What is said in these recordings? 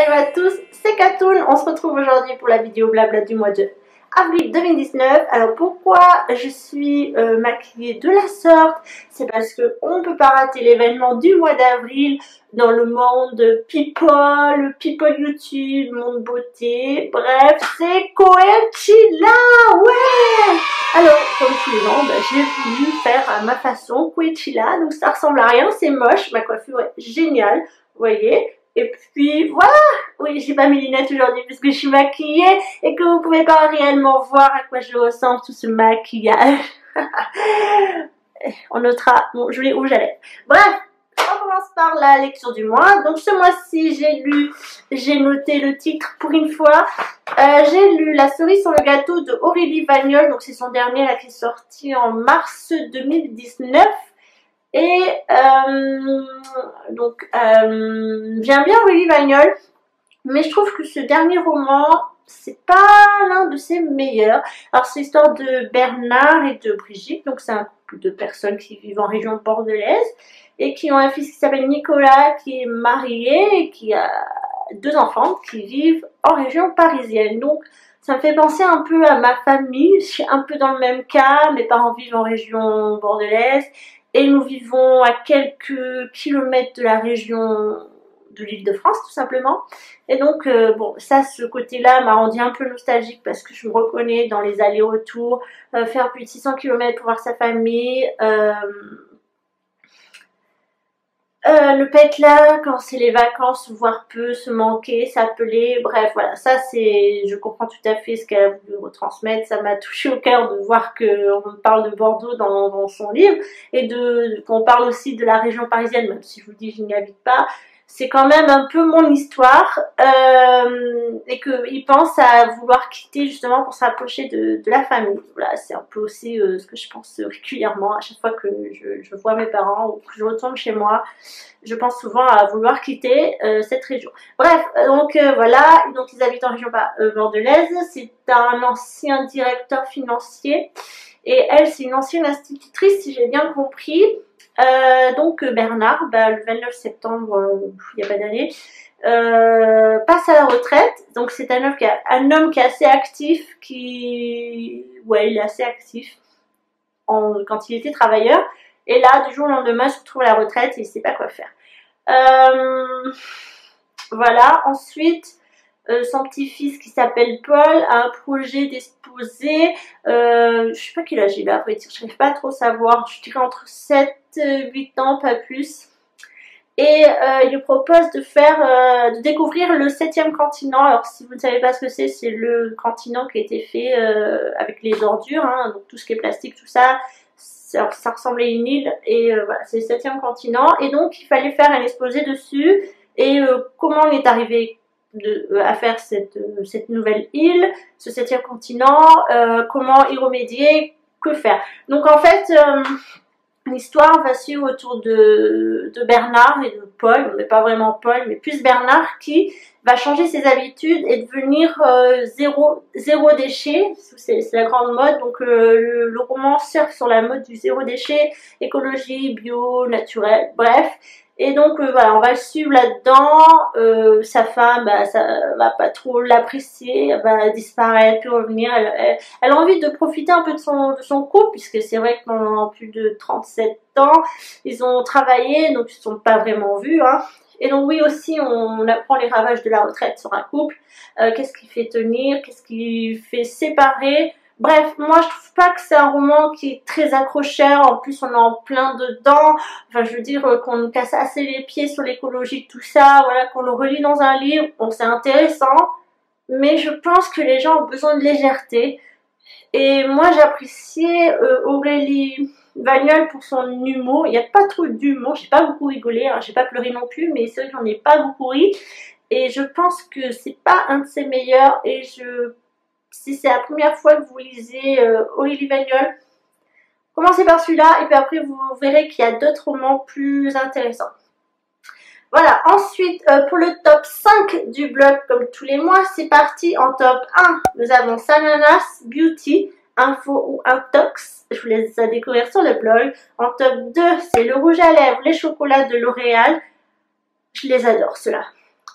Hello à tous, c'est Katoun. On se retrouve aujourd'hui pour la vidéo blabla du mois de avril 2019. Alors pourquoi je suis maquillée de la sorte? C'est parce qu'on ne peut pas rater l'événement du mois d'avril dans le monde people YouTube, monde beauté, bref, c'est Coachella, ouais. Alors comme tous les ans, j'ai voulu faire à ma façon Coachella, donc ça ressemble à rien, c'est moche, ma coiffure est géniale, vous voyez. Et puis voilà, oui, j'ai pas mes lunettes aujourd'hui parce que je suis maquillée et que vous pouvez pas réellement voir à quoi je ressemble tout ce maquillage. On notera mon joli rouge à lèvres. Bref, on commence par la lecture du mois. Donc ce mois-ci, j'ai noté le titre pour une fois. J'ai lu La cerise sur le gâteau de Aurélie Vagnol. Donc c'est son dernier là qui est sorti en mars 2019. Et j'aime bien Aurélie Vagnol, mais je trouve que ce dernier roman, c'est pas l'un de ses meilleurs. Alors c'est l'histoire de Bernard et de Brigitte, donc c'est un couple de personnes qui vivent en région bordelaise et qui ont un fils qui s'appelle Nicolas, qui est marié et qui a 2 enfants qui vivent en région parisienne. Donc ça me fait penser un peu à ma famille, je suis un peu dans le même cas, mes parents vivent en région bordelaise. Et nous vivons à quelques kilomètres de la région de l'Île-de-France, tout simplement. Et donc, bon, ça, ce côté-là m'a rendu un peu nostalgique parce que je me reconnais dans les allers-retours, faire plus de 600 km pour voir sa famille, le pet là, quand c'est les vacances, voir peu, se manquer, s'appeler, bref, voilà, ça c'est, je comprends tout à fait ce qu'elle a voulu retransmettre, ça m'a touché au cœur de voir qu'on parle de Bordeaux dans son livre, et qu'on parle aussi de la région parisienne, même si je vous dis je n'y habite pas, c'est quand même un peu mon histoire, et qu'il pense à vouloir quitter justement pour s'approcher de la famille. Voilà, c'est un peu aussi ce que je pense régulièrement à chaque fois que je vois mes parents ou que je retourne chez moi. Je pense souvent à vouloir quitter cette région. Bref, donc voilà, donc ils habitent en région bordelaise. C'est un ancien directeur financier et elle, c'est une ancienne institutrice, si j'ai bien compris. Donc Bernard, le 29 septembre, il n'y a pas d'année, passe à la retraite. Donc c'est un homme qui est assez actif, ouais, il est assez actif quand il était travailleur. Et là, du jour au lendemain, il se retrouve à la retraite et il ne sait pas quoi faire. Voilà, ensuite, son petit-fils qui s'appelle Paul a un projet d'exposer, je sais pas quel âge il a, à vrai dire, je n'arrive pas à trop savoir, je dirais entre 7 et 8 ans, pas plus. Et il lui propose de découvrir le 7e continent. Alors si vous ne savez pas ce que c'est le continent qui a été fait avec les ordures, hein, donc tout ce qui est plastique, tout ça. Ça ressemblait à une île et voilà, c'est le 7e continent. Et donc il fallait faire un exposé dessus et comment on est arrivé à faire cette nouvelle île, ce 7e continent, comment y remédier, que faire. Donc en fait, l'histoire va suivre autour de Bernard et de Paul, mais pas vraiment Paul, mais plus Bernard qui va changer ses habitudes et devenir zéro déchet. C'est la grande mode, donc le roman surfe sur la mode du zéro déchet, écologie, bio, naturel, bref. Et donc voilà, on va le suivre là-dedans. Sa femme, ça va pas trop l'apprécier, elle va disparaître, puis revenir. Elle a envie de profiter un peu de son couple, puisque c'est vrai que pendant plus de 37 ans, ils ont travaillé, donc ils ne sont pas vraiment vus, hein. Et donc oui aussi, on apprend les ravages de la retraite sur un couple. Qu'est-ce qui fait tenir, qu'est-ce qui fait séparer. Bref, moi je trouve pas que c'est un roman qui est très accrocheur, en plus on est en plein dedans, enfin je veux dire qu'on nous casse assez les pieds sur l'écologie, tout ça, voilà, qu'on le relit dans un livre, bon c'est intéressant, mais je pense que les gens ont besoin de légèreté, et moi j'appréciais Aurélie Vagnol pour son humour, il n'y a pas trop d'humour, j'ai pas beaucoup rigolé, hein, j'ai pas pleuré non plus, mais c'est vrai que j'en ai pas beaucoup ri, et je pense que c'est pas un de ses meilleurs, et si c'est la première fois que vous lisez Aurélie Vagnol, commencez par celui-là et puis après vous verrez qu'il y a d'autres romans plus intéressants. Voilà, ensuite pour le top 5 du blog comme tous les mois, c'est parti. En top 1, nous avons Sananas Beauty, info ou intox, je vous laisse ça découvrir sur le blog. En top 2, c'est le rouge à lèvres, les chocolats de L'Oréal, je les adore ceux-là.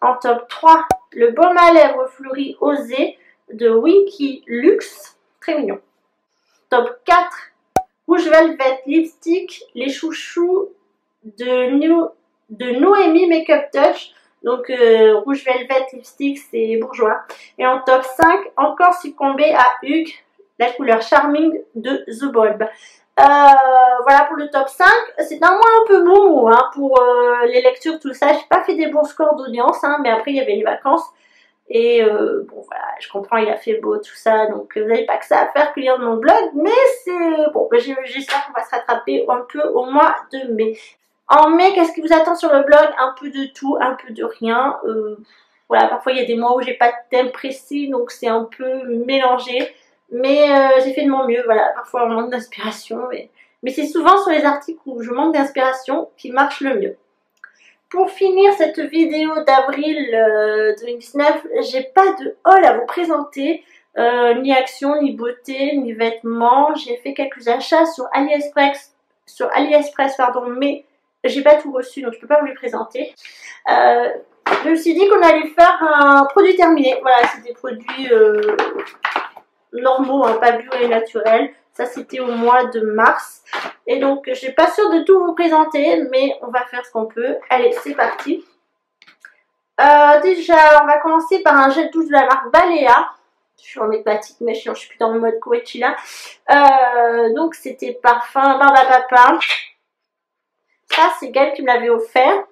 En top 3, le baume à lèvres fleuri osé de Winky Luxe. Très mignon. Top 4, Rouge Velvet Lipstick, les chouchous de Noémie Makeup Touch. Donc Rouge Velvet Lipstick, c'est bourgeois. Et en top 5, encore succombé à Hugues, la couleur Charming de The Bulb. Voilà pour le top 5. C'est un mois un peu mou hein, pour les lectures, tout ça. J'ai pas fait des bons scores d'audience, hein, mais après il y avait les vacances. Et bon voilà, je comprends, il a fait beau, tout ça. Donc vous n'avez pas que ça à faire que lire mon blog. Mais c'est bon, j'espère qu'on va se rattraper un peu au mois de mai. En mai, qu'est-ce qui vous attend sur le blog? Un peu de tout, un peu de rien. Voilà, parfois il y a des mois où j'ai pas de thème précis, donc c'est un peu mélangé. Mais j'ai fait de mon mieux, voilà. Parfois on manque d'inspiration, mais c'est souvent sur les articles où je manque d'inspiration qui marche le mieux. Pour finir cette vidéo d'avril 2019, j'ai pas de haul à vous présenter. Ni action, ni beauté, ni vêtements. J'ai fait quelques achats sur AliExpress, mais j'ai pas tout reçu, donc je peux pas vous les présenter. Je me suis dit qu'on allait faire un produit terminé. Voilà, c'est des produits normaux, hein, pas bio et naturels. Ça, c'était au mois de mars. Et donc, je suis pas sûre de tout vous présenter, mais on va faire ce qu'on peut. Allez, c'est parti. Déjà, on va commencer par un gel douche de la marque Balea. Je suis en hépatique, mais je suis plus dans le mode Koichi là. Donc, c'était parfum Barbe à Papa. Ça, c'est Gaëlle qui me l'avait offert.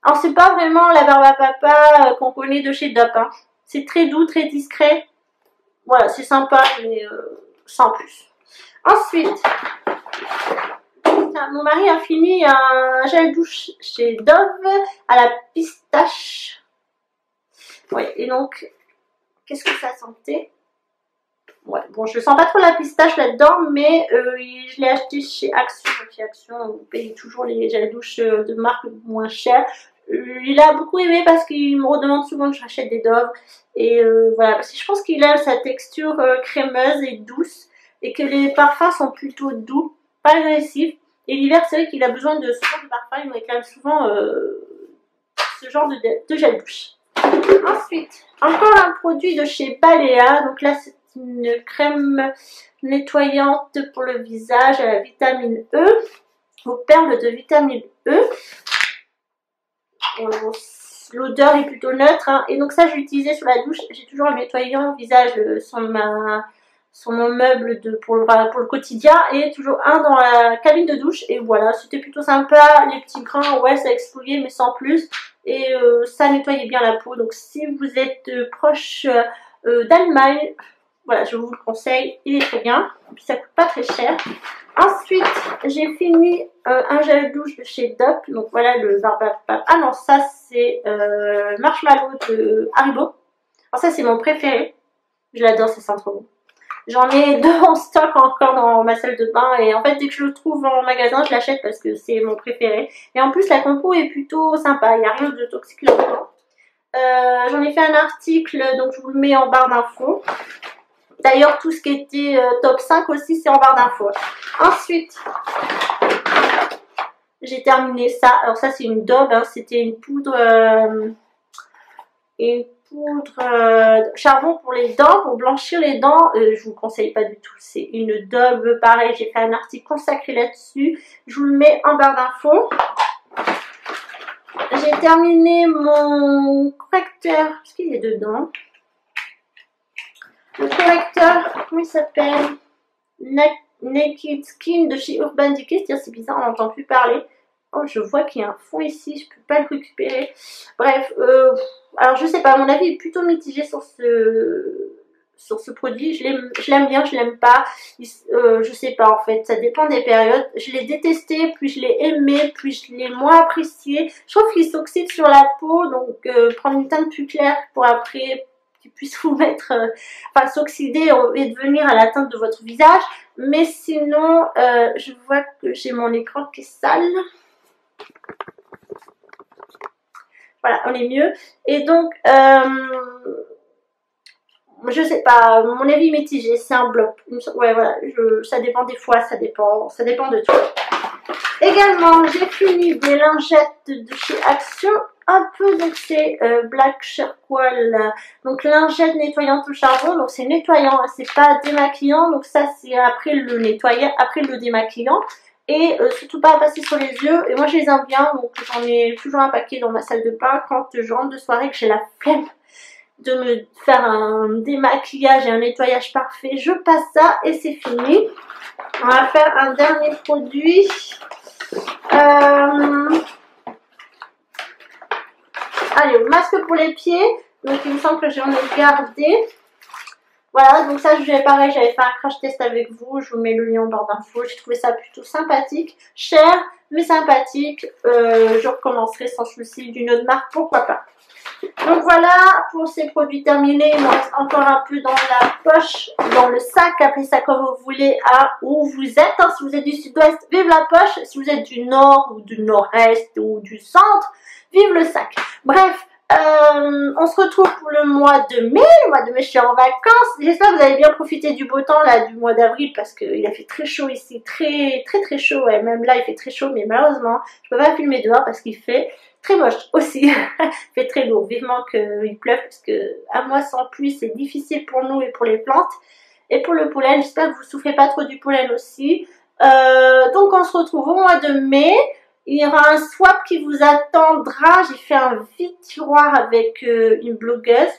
Alors, c'est pas vraiment la Barbe à Papa qu'on connaît de chez Dop. Hein. C'est très doux, très discret. Voilà, c'est sympa, mais sans plus. Ensuite, mon mari a fini un gel douche chez Dove à la pistache. Ouais, et donc, qu'est-ce que ça sentait? Ouais, bon, je sens pas trop la pistache là-dedans, mais je l'ai acheté chez Action. Chez Action, vous payez toujours les gels douche de marque moins chères. Il a beaucoup aimé parce qu'il me redemande souvent que je rachète des Dove. Et voilà, parce que je pense qu'il aime sa texture crémeuse et douce. Et que les parfums sont plutôt doux, pas agressifs. Et l'hiver, c'est vrai qu'il a besoin de ce genre de parfum. Il me réclame souvent ce genre de gel douche. Ensuite, encore un produit de chez Balea. Donc là, c'est une crème nettoyante pour le visage à la vitamine E. Aux perles de vitamine E. L'odeur est plutôt neutre. Hein. Et donc ça, j'ai utilisé sur la douche. J'ai toujours un nettoyant visage sur mon meuble pour le quotidien et toujours un dans la cabine de douche. Et voilà, c'était plutôt sympa. Les petits grains, ouais, ça exfoliait mais sans plus. Et ça nettoyait bien la peau. Donc si vous êtes proche d'Allemagne, voilà, je vous le conseille. Il est très bien. Et puis ça coûte pas très cher. Ensuite, j'ai fini un gel douche de chez Dop. Donc voilà le Barbe à Papa. Ah non, ça c'est Marshmallow de Haribo. Alors ça c'est mon préféré. Je l'adore, ça sent trop bon. J'en ai 2 en stock encore dans ma salle de bain et en fait dès que je le trouve en magasin je l'achète parce que c'est mon préféré. Et en plus la compo est plutôt sympa, il n'y a rien de toxique là-dedans. J'en ai fait un article, donc je vous le mets en barre d'infos. D'ailleurs tout ce qui était top 5 aussi c'est en barre d'infos. Ensuite, j'ai terminé ça. Alors ça c'est une daube, hein. C'était une poudre... charbon pour les dents, pour blanchir les dents. Je vous conseille pas du tout, c'est une daube pareil, j'ai fait un article consacré là-dessus, je vous le mets en barre d'infos. J'ai terminé mon correcteur, qu'est-ce qu'il y a dedans? Le correcteur, comment il s'appelle? Naked Skin de chez Urban Decay, c'est bizarre, on n'entend plus parler. Oh, je vois qu'il y a un fond ici, je peux pas le récupérer. Bref, alors je sais pas, mon avis est plutôt mitigé sur ce produit. Je l'aime bien, je l'aime pas. Je sais pas en fait, ça dépend des périodes. Je l'ai détesté, puis je l'ai aimé, puis je l'ai moins apprécié. Je trouve qu'il s'oxyde sur la peau, donc prendre une teinte plus claire pour après qu'il puisse vous mettre, enfin s'oxyder et devenir à la teinte de votre visage. Mais sinon, je vois que j'ai mon écran qui est sale. Voilà, on est mieux. Et donc, je sais pas, mon avis mitigé, c'est un bloc. Ouais, voilà, ça dépend des fois, ça dépend de tout. Également, j'ai fini des lingettes de chez Action. un peu, donc c'est Black Charcoal, donc lingette nettoyante au charbon, donc c'est nettoyant, hein, c'est pas démaquillant, donc ça c'est après le nettoyer, après le démaquillant. Et surtout pas à passer sur les yeux, et moi je les aime bien, donc j'en ai toujours un paquet dans ma salle de bain quand je rentre de soirée, que j'ai la flemme de me faire un démaquillage et un nettoyage parfait, je passe ça et c'est fini. On va faire un dernier produit. Allez, masque pour les pieds. Donc il me semble que j'en ai gardé. Voilà, donc ça pareil, j'avais fait un crash test avec vous. Je vous mets le lien en barre d'infos. J'ai trouvé ça plutôt sympathique. Cher, mais sympathique. Je recommencerai sans souci d'une autre marque, pourquoi pas. Donc voilà, pour ces produits terminés, il me reste encore un peu dans la poche, dans le sac, appelez ça comme vous voulez, à où vous êtes. Hein. Si vous êtes du sud-ouest, vive la poche. Si vous êtes du nord ou du nord-est ou du centre, vive le sac. Bref, on se retrouve pour le mois de mai. Le mois de mai, je suis en vacances. J'espère que vous avez bien profité du beau temps là, du mois d'avril, parce qu'il a fait très chaud ici, très chaud. Ouais, même là, il fait très chaud, mais malheureusement, je peux pas filmer dehors parce qu'il fait très moche aussi. Il fait très lourd. Vivement qu'il pleuve, parce que un mois sans pluie, c'est difficile pour nous et pour les plantes. Et pour le pollen, j'espère que vous souffrez pas trop du pollen aussi. Donc on se retrouve au mois de mai. Il y aura un swap qui vous attendra. J'ai fait un vide tiroir avec une blogueuse.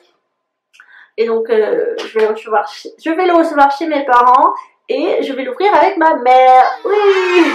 Et donc, je vais le recevoir chez mes parents. Et je vais l'ouvrir avec ma mère. Oui.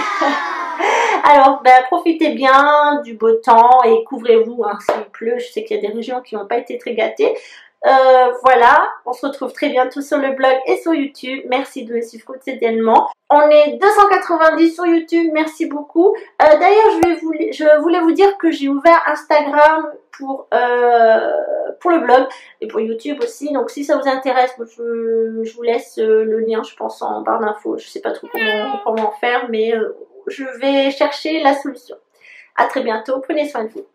Alors, ben, profitez bien du beau temps et couvrez-vous hein, s'il pleut. Je sais qu'il y a des régions qui n'ont pas été très gâtées. Voilà, on se retrouve très bientôt sur le blog et sur YouTube. Merci de me suivre quotidiennement. On est 290 sur YouTube, merci beaucoup. D'ailleurs, je voulais vous dire que j'ai ouvert Instagram pour le blog et pour YouTube aussi. Donc si ça vous intéresse, je vous laisse le lien, je pense, en barre d'infos. Je sais pas trop comment faire, mais je vais chercher la solution. À très bientôt, prenez soin de vous.